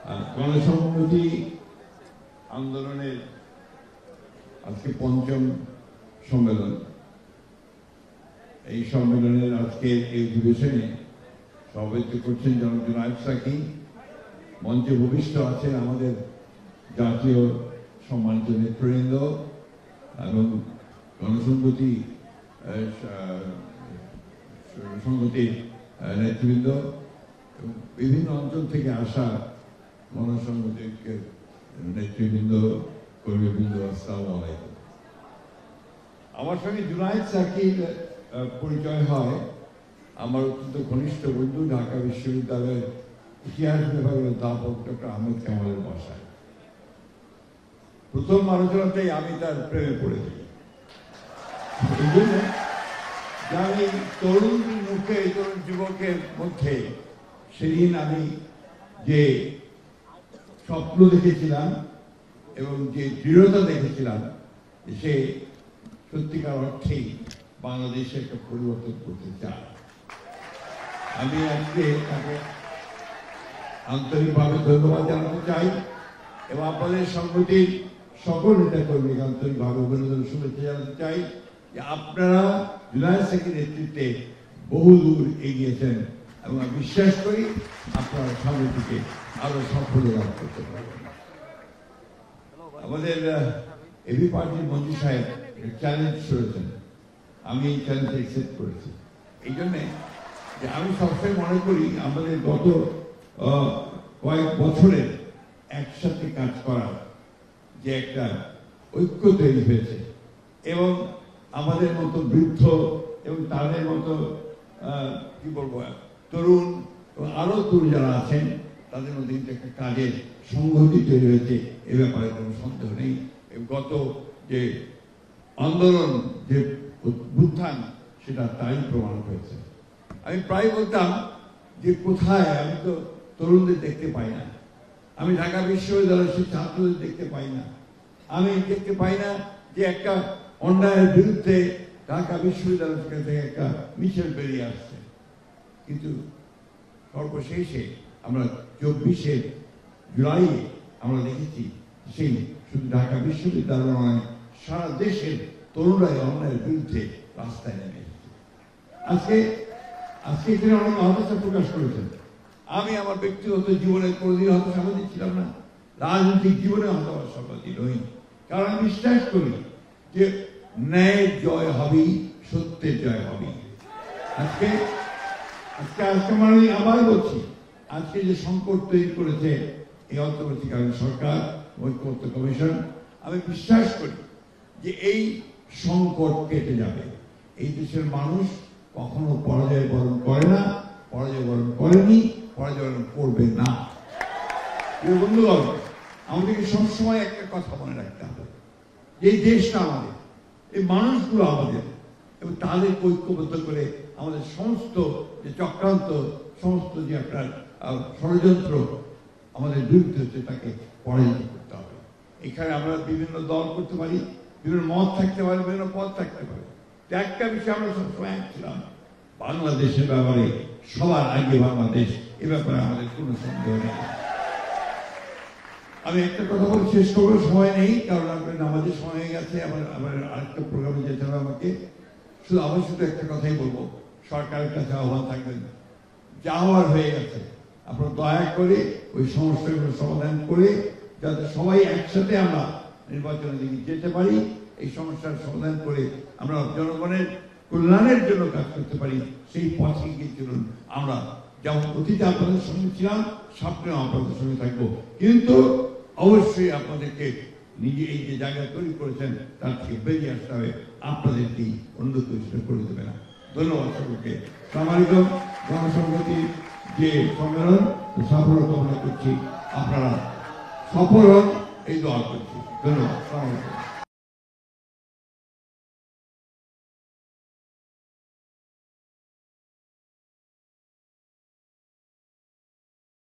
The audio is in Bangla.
গণসংহতি আন্দোলনের আজকে পঞ্চম সম্মেলন। এই সম্মেলনের আজকে এই অধিবেশনে সভাপতিত্ব করছেন জনাব জুনায়েদ সাকি। মঞ্চে ভূমিষ্ঠ আছেন আমাদের জাতীয় সম্মানিত নেতৃবৃন্দ এবং গণসংহতি সংহতির নেতৃবৃন্দ এবং বিভিন্ন অঞ্চল থেকে আসা গণসংহতির নেতৃবৃন্দ, কর্মীবৃন্দ, আসসালামু আলাইকুম। আমার সঙ্গে জুনায়েদ সাকির পরিচয় হয় আমার অত্যন্ত ঘনিষ্ঠ বন্ধু, ঢাকা বিশ্ববিদ্যালয়ের ইতিহাস বিভাগের অধ্যাপক ডক্টর আহমেদ কামালের বাসায়। প্রথম আলোচনাতেই আমি তার প্রেমে পড়ে যাই। এই জন্য আমি তরুণ মুখে, তরুণ যুবকের মধ্যে সেদিন আমি যে স্বপ্ন দেখেছিলাম এবং যে দৃঢ়তা দেখেছিলাম, সে সত্যিকার অর্থেই বাংলাদেশে একটা পরিবর্তন করতে চায়। আমি আজকে তাকে আন্তরিকভাবে ধন্যবাদ জানাতে চাই এবং আপনাদের সংগঠির সকল নেতা কর্মীকে আন্তরিকভাবে অভিনন্দন, শুভেচ্ছা জানাতে চাই যে আপনারা জুনায়েদ সাকির নেতৃত্বে বহু দূর এগিয়েছেন এবং আমি বিশ্বাস করি আপনারা সামনের দিকে আরো সাফল্য লাভ করতে পারবেন। আমাদের এবি পার্টির মন্ত্রী সাহেব চ্যালেঞ্জ করেছেন, আমি এই চ্যালেঞ্জ অ্যাকসেপ্ট করেছি। এই জন্যে যে আমি সবসময় মনে করি আমাদের গত কয়েক বছরের একসাথে কাজ করার যে একটা ঐক্য তৈরি হয়েছে এবং আমাদের মতো বৃদ্ধ এবং তাদের মতো কি বলবো তরুণ এবং আরো তরুণ যারা আছেন তাদের মধ্যে কিন্তু একটা কাজের সংহতি তৈরি হয়েছে, এ ব্যাপারে কোনো সন্দেহ নেই। গত যে আন্দোলন, যে উত্থান, সেটা তাই প্রমাণ হয়েছে। আমি প্রায় বলতাম যে কোথায় আমি তো তরুণদের দেখতে পাই না, আমি ঢাকা বিশ্ববিদ্যালয়ের সেই ছাত্রদের দেখতে পাই না, আমি দেখতে পাই না যে একটা অন্যায়ের বিরুদ্ধে ঢাকা বিশ্ববিদ্যালয় থেকে একটা মিছিল বেরিয়ে আসছে। কিন্তু সর্বশেষে আমরা 24শে জুলাই আমরা দেখেছি সেই শুধু ঢাকা বিশ্ববিদ্যালয় নয়, সারা দেশের তরুণরাই অন্যায়ের বিরুদ্ধে রাস্তায় নেমে এসেছে। আজকে এখানে অনেক হতাশা প্রকাশ করেছেন। আমি আমার ব্যক্তিগত জীবনে কোনোদিন হতাশাবাদী ছিলাম না, রাজনৈতিক জীবনে হতাশাবাদী নই, কারণ আমি বিশ্বাস করি যে ন্যায়ের জয় হবেই, সত্যের জয় হবেই। আজকে মানে আবার বলছি, আজকে যে সংকট তৈরি করেছে এই অন্তর্বর্তীকালীন সরকার, ঐক্যমত্য কমিশন, আমি বিশ্বাস করি যে এই সংকট কেটে যাবে। এই দেশের মানুষ কখনো পরাজয় বরণ করে না, পরাজয় বরণ করেনি, পরাজয় বরণ করবে না। বন্ধুগণ, আমাদেরকে সবসময় একটা কথা মনে রাখতে হবে, এই দেশটা আমাদের, এই মানুষগুলো আমাদের, এবং তাদের ঐক্যবদ্ধ করে আমাদের সমস্ত যে চক্রান্ত, সমস্ত যে আপনার ষড়যন্ত্র আমাদের বিরুদ্ধে হচ্ছে, তাকে পরাজিত করতে হবে। এখানে আমরা বিভিন্ন দল করতে পারি, বিভিন্ন মত থাকতে পারে, বিভিন্ন পথ থাকতে পারে। একটা বিষয় আমরা সবসময় এক ছিলাম, বাংলাদেশের ব্যাপারে সবার আগে বাংলাদেশ, এ ব্যাপারে আমাদের কোনো সন্দেহ নেই। আমি একটা কথা বলে শেষ করবার সময় নেই, কারণ আপনার আমাদের সময় হয়ে গেছে, আমার আরেকটা প্রোগ্রামে যেতে হবে আমাকে। আমি শুধু একটা কথাই বলবো, সরকারের কাছে আহ্বান থাকবেন, যা হওয়ার হয়ে গেছে আপনারা দয়া করে ওই সমস্যাগুলো সমাধান করে যাতে সবাই একসাথে আমরা নির্বাচনের দিকে যেতে পারি, এই সমস্যার সমাধান করে আমরা জনগণের কল্যাণের জন্য কাজ করতে পারি, সেই পথে গিয়ে চলুন। আমরা যেমন অতীতে আপনাদের সঙ্গে ছিলাম, সামনেও আপনাদের সঙ্গে থাকবো, কিন্তু অবশ্যই আপনাদেরকে নিজে এই যে জায়গা তৈরি করেছেন তার থেকে বেরিয়ে আসতে হবে, আপনাদেরকেই অন্য কিছু করে দেবে না। ধন্যবাদ সকলকে। আসসালামু আলাইকুম। গণসংহতির যে সম্মেলন সাফল্য কামনা করছি, আপনারা সফল হন, এই দোয়া করছি। ধন্যবাদ। আসসালামু আলাইকুম।